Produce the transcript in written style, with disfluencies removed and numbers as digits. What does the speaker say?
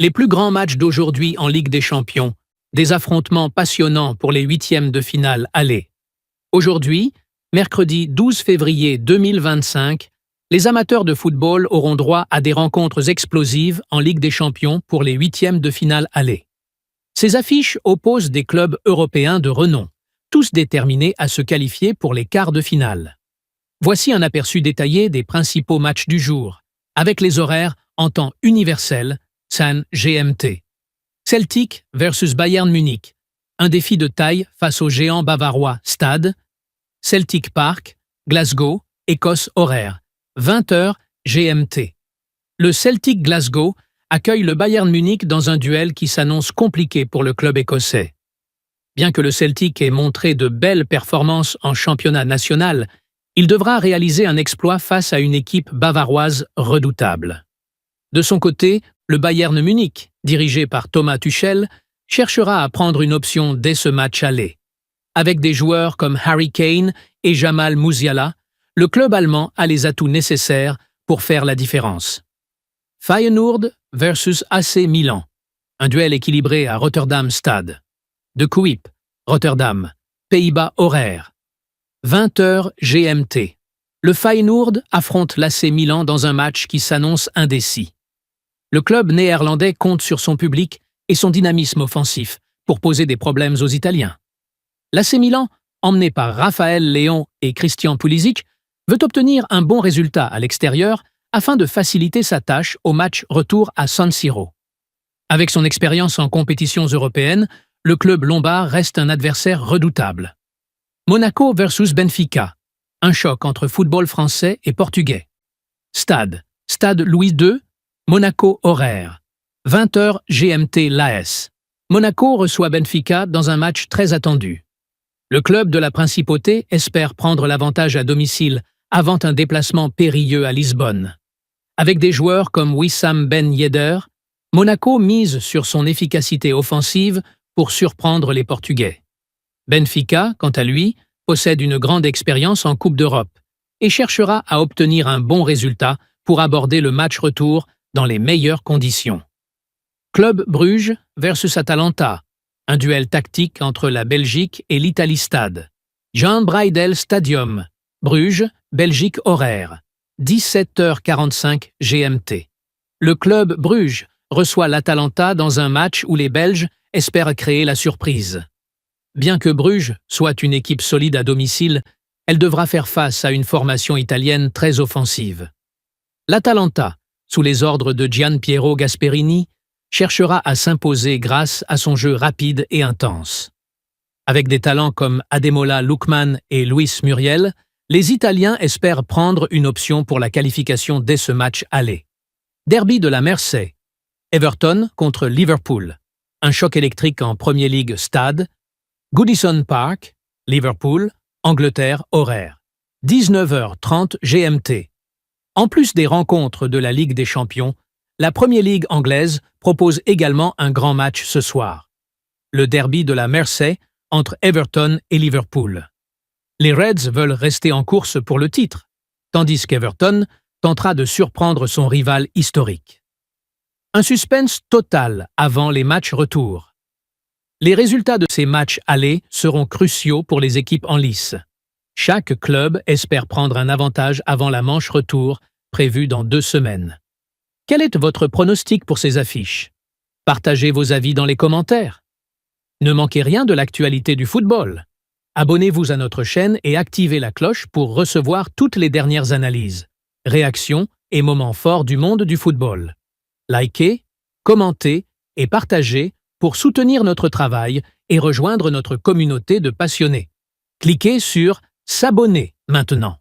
Les plus grands matchs d'aujourd'hui en Ligue des Champions, des affrontements passionnants pour les huitièmes de finale aller. Aujourd'hui, mercredi 12 février 2025, les amateurs de football auront droit à des rencontres explosives en Ligue des Champions pour les huitièmes de finale aller. Ces affiches opposent des clubs européens de renom, tous déterminés à se qualifier pour les quarts de finale. Voici un aperçu détaillé des principaux matchs du jour, avec les horaires en temps universel, SAN GMT. Celtic versus Bayern Munich, un défi de taille face au géant bavarois Stade. Celtic Park, Glasgow, Écosse horaire, 20h GMT. Le Celtic Glasgow accueille le Bayern Munich dans un duel qui s'annonce compliqué pour le club écossais. Bien que le Celtic ait montré de belles performances en championnat national, il devra réaliser un exploit face à une équipe bavaroise redoutable. De son côté, le Bayern Munich, dirigé par Thomas Tuchel, cherchera à prendre une option dès ce match aller. Avec des joueurs comme Harry Kane et Jamal Musiala, le club allemand a les atouts nécessaires pour faire la différence. Feyenoord versus AC Milan, un duel équilibré à Rotterdam Stade. De Kuip, Rotterdam, Pays-Bas horaire. 20h GMT. Le Feyenoord affronte l'AC Milan dans un match qui s'annonce indécis. Le club néerlandais compte sur son public et son dynamisme offensif pour poser des problèmes aux Italiens. L'AC Milan, emmené par Raphaël Léon et Christian Pulisic, veut obtenir un bon résultat à l'extérieur afin de faciliter sa tâche au match retour à San Siro. Avec son expérience en compétitions européennes, le club lombard reste un adversaire redoutable. Monaco versus Benfica, un choc entre football français et portugais. Stade Louis II, Monaco horaire. 20h GMT l'AS. Monaco reçoit Benfica dans un match très attendu. Le club de la Principauté espère prendre l'avantage à domicile avant un déplacement périlleux à Lisbonne. Avec des joueurs comme Wissam Ben Yedder, Monaco mise sur son efficacité offensive pour surprendre les Portugais. Benfica, quant à lui, possède une grande expérience en Coupe d'Europe et cherchera à obtenir un bon résultat pour aborder le match retour dans les meilleures conditions. Club Bruges versus Atalanta, un duel tactique entre la Belgique et l'Italie Stade. Jan Breydel Stadium, Bruges, Belgique horaire, 17h45 GMT. Le club Bruges reçoit l'Atalanta dans un match où les Belges espèrent créer la surprise. Bien que Bruges soit une équipe solide à domicile, elle devra faire face à une formation italienne très offensive. L'Atalanta, sous les ordres de Gian Piero Gasperini, cherchera à s'imposer grâce à son jeu rapide et intense. Avec des talents comme Ademola Lookman et Luis Muriel, les Italiens espèrent prendre une option pour la qualification dès ce match aller. Derby de la Mersey, Everton contre Liverpool, un choc électrique en Premier League Stade. Goodison Park, Liverpool, Angleterre horaire, 19h30 GMT. En plus des rencontres de la Ligue des Champions, la Premier League anglaise propose également un grand match ce soir. Le derby de la Mersey entre Everton et Liverpool. Les Reds veulent rester en course pour le titre, tandis qu'Everton tentera de surprendre son rival historique. Un suspense total avant les matchs retour. Les résultats de ces matchs allés seront cruciaux pour les équipes en lice. Chaque club espère prendre un avantage avant la manche retour, prévue dans 2 semaines. Quel est votre pronostic pour ces affiches? Partagez vos avis dans les commentaires. Ne manquez rien de l'actualité du football. Abonnez-vous à notre chaîne et activez la cloche pour recevoir toutes les dernières analyses, réactions et moments forts du monde du football. Likez, commentez et partagez pour soutenir notre travail et rejoindre notre communauté de passionnés. Cliquez sur « S'abonner » maintenant.